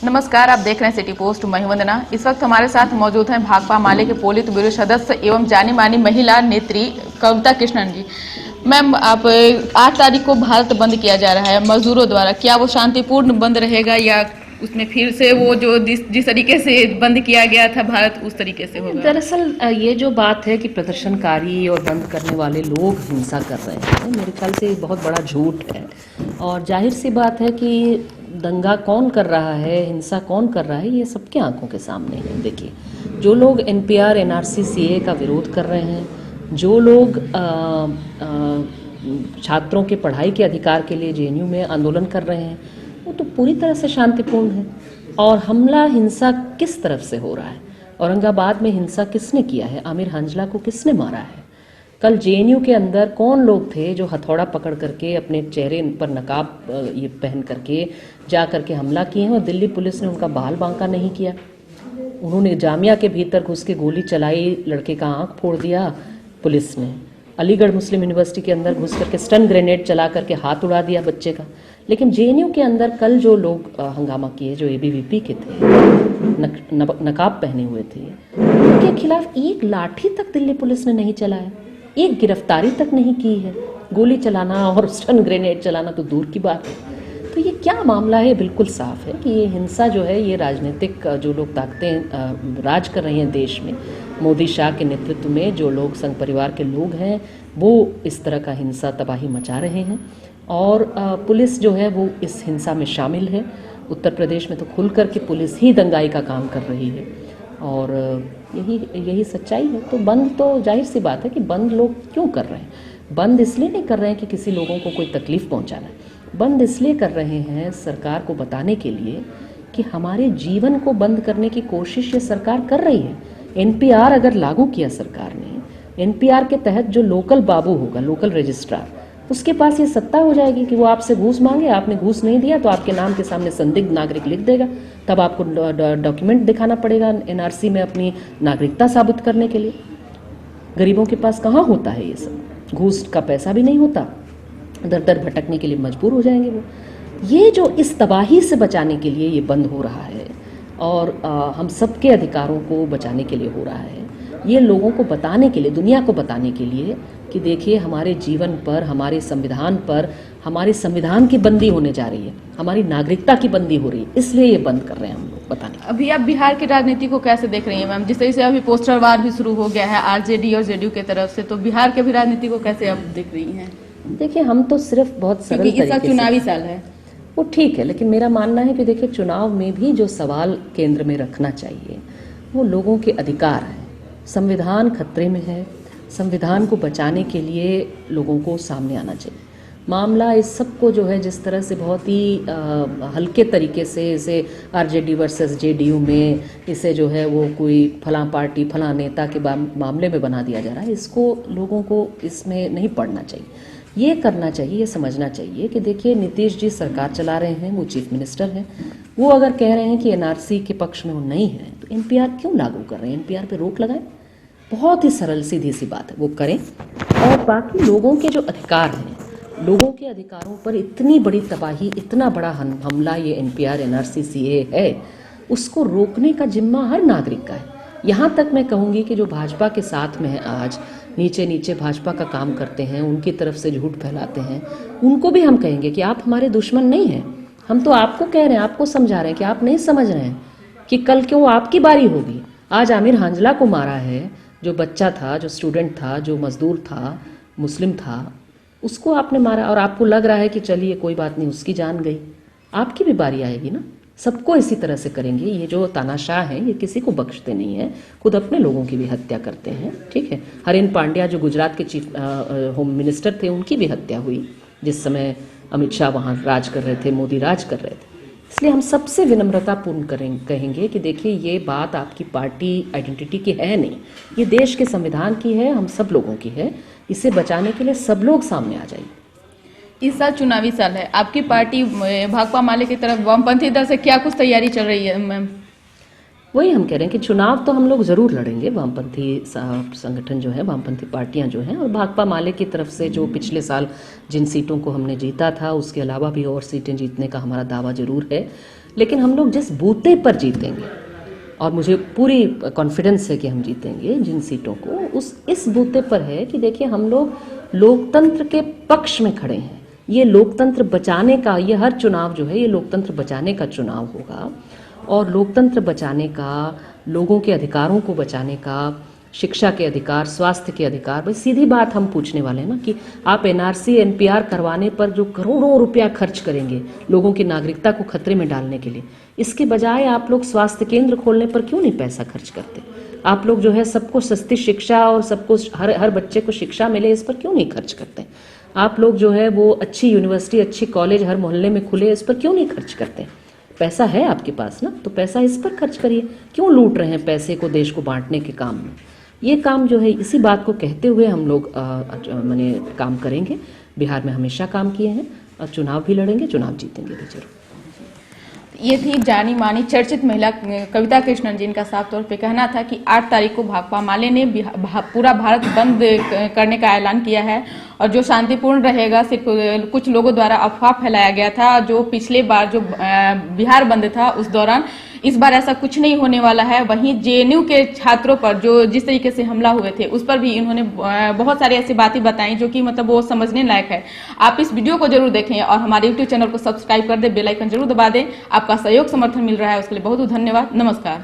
नमस्कार, आप देख रहे हैं सिटी पोस्ट। मैं वंदना। इस वक्त हमारे साथ मौजूद हैं भाकपा माले के पोलित ब्यूरो सदस्य एवं जानी मानी महिला नेत्री कविता कृष्णन जी। मैम, आप 8 तारीख को भारत बंद किया जा रहा है मजदूरों द्वारा, क्या वो शांतिपूर्ण बंद रहेगा या उसमें फिर से वो जो जिस तरीके से बंद किया गया था भारत उस तरीके से होगा? दरअसल ये जो बात है कि प्रदर्शनकारी और बंद करने वाले लोग हिंसा कर रहे हैं, मेरे ख्याल से बहुत बड़ा झूठ है। और जाहिर सी बात है कि दंगा कौन कर रहा है, हिंसा कौन कर रहा है, ये सबके आंखों के सामने है। देखिए, जो लोग एनपीआर एनआरसी सीए का विरोध कर रहे हैं, जो लोग छात्रों के पढ़ाई के अधिकार के लिए जेएनयू में आंदोलन कर रहे हैं, वो तो पूरी तरह से शांतिपूर्ण है। और हमला हिंसा किस तरफ से हो रहा है? औरंगाबाद में हिंसा किसने किया है? आमिर हांजला को किसने मारा है? कल जेएनयू के अंदर कौन लोग थे जो हथौड़ा पकड़ करके अपने चेहरे पर नकाब ये पहन करके जा करके हमला किए हैं और दिल्ली पुलिस ने उनका बाल बांका नहीं किया? उन्होंने जामिया के भीतर घुस के गोली चलाई, लड़के का आंख फोड़ दिया पुलिस ने। अलीगढ़ मुस्लिम यूनिवर्सिटी के अंदर घुस करके स्टन ग्रेनेड चला करके हाथ उड़ा दिया बच्चे का। लेकिन जेएनयू के अंदर कल जो लोग हंगामा किए, जो एबीवीपी के थे, नकाब पहने हुए थे, उनके खिलाफ एक लाठी तक दिल्ली पुलिस ने नहीं चलाया, एक गिरफ्तारी तक नहीं की है। गोली चलाना और स्टन ग्रेनेड चलाना तो दूर की बात है। तो ये क्या मामला है? बिल्कुल साफ है कि ये हिंसा जो है, ये राजनीतिक जो लोग ताकतें राज कर रही हैं देश में, मोदी शाह के नेतृत्व में जो लोग संघ परिवार के लोग हैं, वो इस तरह का हिंसा तबाही मचा रहे हैं। और पुलिस जो है वो इस हिंसा में शामिल है। उत्तर प्रदेश में तो खुल कर के पुलिस ही दंगाई का काम कर रही है और यही सच्चाई है। तो बंद तो जाहिर सी बात है कि बंद लोग क्यों कर रहे हैं? बंद इसलिए नहीं कर रहे हैं कि किसी लोगों को कोई तकलीफ़ पहुंचाना है। बंद इसलिए कर रहे हैं सरकार को बताने के लिए कि हमारे जीवन को बंद करने की कोशिश ये सरकार कर रही है। एनपीआर अगर लागू किया सरकार ने, एनपीआर के तहत जो लोकल बाबू होगा, लोकल रजिस्ट्रार, उसके पास ये सत्ता हो जाएगी कि वो आपसे घूस मांगे, आपने घूस नहीं दिया तो आपके नाम के सामने संदिग्ध नागरिक लिख देगा। तब आपको डॉक्यूमेंट दिखाना पड़ेगा एनआरसी में अपनी नागरिकता साबित करने के लिए। गरीबों के पास कहाँ होता है ये सब? घूस का पैसा भी नहीं होता, दर दर भटकने के लिए मजबूर हो जाएंगे वो। ये जो इस तबाही से बचाने के लिए ये बंद हो रहा है और हम सबके अधिकारों को बचाने के लिए हो रहा है, ये लोगों को बताने के लिए, दुनिया को बताने के लिए कि देखिए हमारे जीवन पर, हमारे संविधान पर, हमारे संविधान की बंदी होने जा रही है, हमारी नागरिकता की बंदी हो रही है, इसलिए ये बंद कर रहे हैं हम लोग बताने। अभी आप बिहार की राजनीति को कैसे देख रही हैं मैम? जिस तरह से अभी पोस्टर वार भी शुरू हो गया है आरजेडी और जेडीयू की तरफ से, तो बिहार के भी राजनीति को कैसे आप देख रही हैं? देखिए, हम तो सिर्फ बहुत सरल तरीके से, चुनावी साल है वो ठीक है, लेकिन मेरा मानना है कि देखिए चुनाव में भी जो सवाल केंद्र में रखना चाहिए वो लोगों के अधिकार है। संविधान खतरे में है, संविधान को बचाने के लिए लोगों को सामने आना चाहिए। मामला इस सबको जो है जिस तरह से बहुत ही हल्के तरीके से इसे आरजेडी वर्सेस जेडीयू में इसे जो है वो कोई फलां पार्टी फलां नेता के मामले में बना दिया जा रहा है, इसको लोगों को इसमें नहीं पड़ना चाहिए। ये करना चाहिए, ये समझना चाहिए कि देखिए नीतीश जी सरकार चला रहे हैं, वो चीफ मिनिस्टर हैं, वो अगर कह रहे हैं कि एनआरसी के पक्ष में वो नहीं है तो एनपीआर क्यों लागू कर रहे हैं? एनपीआर पे रोक लगाएं। बहुत ही सरल सीधी सी बात है, वो करें। और बाकी लोगों के जो अधिकार हैं, लोगों के अधिकारों पर इतनी बड़ी तबाही, इतना बड़ा हमला ये एनपीआर एनआरसी सीए है, उसको रोकने का जिम्मा हर नागरिक का है। यहाँ तक मैं कहूँगी कि जो भाजपा के साथ में है आज, नीचे नीचे भाजपा का काम करते हैं, उनकी तरफ से झूठ फैलाते हैं, उनको भी हम कहेंगे कि आप हमारे दुश्मन नहीं हैं। हम तो आपको कह रहे हैं, आपको समझा रहे हैं कि आप नहीं समझ रहे हैं कि कल क्यों आपकी बारी होगी। आज आमिर हांजला को मारा है, जो बच्चा था, जो स्टूडेंट था, जो मजदूर था, मुस्लिम था, उसको आपने मारा और आपको लग रहा है कि चलिए कोई बात नहीं, उसकी जान गई। आपकी भी बारी आएगी ना। सबको इसी तरह से करेंगे। ये जो तानाशाह हैं ये किसी को बख्शते नहीं हैं, खुद अपने लोगों की भी हत्या करते हैं। ठीक है, हरेन पांड्या जो गुजरात के चीफ होम मिनिस्टर थे, उनकी भी हत्या हुई जिस समय अमित शाह वहाँ राज कर रहे थे, मोदी राज कर रहे थे। इसलिए हम सबसे विनम्रतापूर्ण कहेंगे कि देखिए ये बात आपकी पार्टी आइडेंटिटी की है नहीं, ये देश के संविधान की है, हम सब लोगों की है। इसे बचाने के लिए सब लोग सामने आ जाइए। इस साल चुनावी साल है, आपकी पार्टी भाकपा माले की तरफ वामपंथी दल से क्या कुछ तैयारी चल रही है मैम? वही हम कह रहे हैं कि चुनाव तो हम लोग ज़रूर लड़ेंगे। वामपंथी संगठन जो है, वामपंथी पार्टियां जो हैं, और भाकपा माले की तरफ से जो पिछले साल जिन सीटों को हमने जीता था उसके अलावा भी और सीटें जीतने का हमारा दावा जरूर है। लेकिन हम लोग जिस बूते पर जीतेंगे, और मुझे पूरी कॉन्फिडेंस है कि हम जीतेंगे जिन सीटों को, इस बूते पर है कि देखिए हम लोग लोकतंत्र के पक्ष में खड़े हैं। ये लोकतंत्र बचाने का, ये हर चुनाव जो है ये लोकतंत्र बचाने का चुनाव होगा, और लोकतंत्र बचाने का, लोगों के अधिकारों को बचाने का, शिक्षा के अधिकार, स्वास्थ्य के अधिकार, भाई सीधी बात हम पूछने वाले हैं ना कि आप एनआरसी एनपीआर करवाने पर जो करोड़ों रुपया खर्च करेंगे लोगों की नागरिकता को खतरे में डालने के लिए, इसके बजाय आप लोग स्वास्थ्य केंद्र खोलने पर क्यों नहीं पैसा खर्च करते? आप लोग जो है सबको सस्ती शिक्षा और सबको हर बच्चे को शिक्षा मिले, इस पर क्यों नहीं खर्च करते? आप लोग जो है वो अच्छी यूनिवर्सिटी, अच्छी कॉलेज हर मोहल्ले में खुले, इस पर क्यों नहीं खर्च करते? पैसा है आपके पास ना, तो पैसा इस पर खर्च करिए। क्यों लूट रहे हैं पैसे को देश को बांटने के काम में? ये काम जो है, इसी बात को कहते हुए हम लोग माने काम करेंगे। बिहार में हमेशा काम किए हैं और चुनाव भी लड़ेंगे, चुनाव जीतेंगे भी जरूर। ये थी जानी मानी चर्चित महिला कविता कृष्णन, जिनका साफ तौर पे कहना था कि 8 तारीख को भाकपा माले ने पूरा भारत बंद करने का ऐलान किया है, और जो शांतिपूर्ण रहेगा। सिर्फ कुछ लोगों द्वारा अफवाह फैलाया गया था, जो पिछले बार जो बिहार बंद था उस दौरान। इस बार ऐसा कुछ नहीं होने वाला है। वहीं जेएनयू के छात्रों पर जो जिस तरीके से हमला हुए थे, उस पर भी इन्होंने बहुत सारी ऐसी बातें बताई जो कि मतलब वो समझने लायक है। आप इस वीडियो को जरूर देखें और हमारे यूट्यूब चैनल को सब्सक्राइब कर दें, बेल आइकन जरूर दबा दें। आपका सहयोग समर्थन मिल रहा है, उसके लिए बहुत बहुत धन्यवाद। नमस्कार।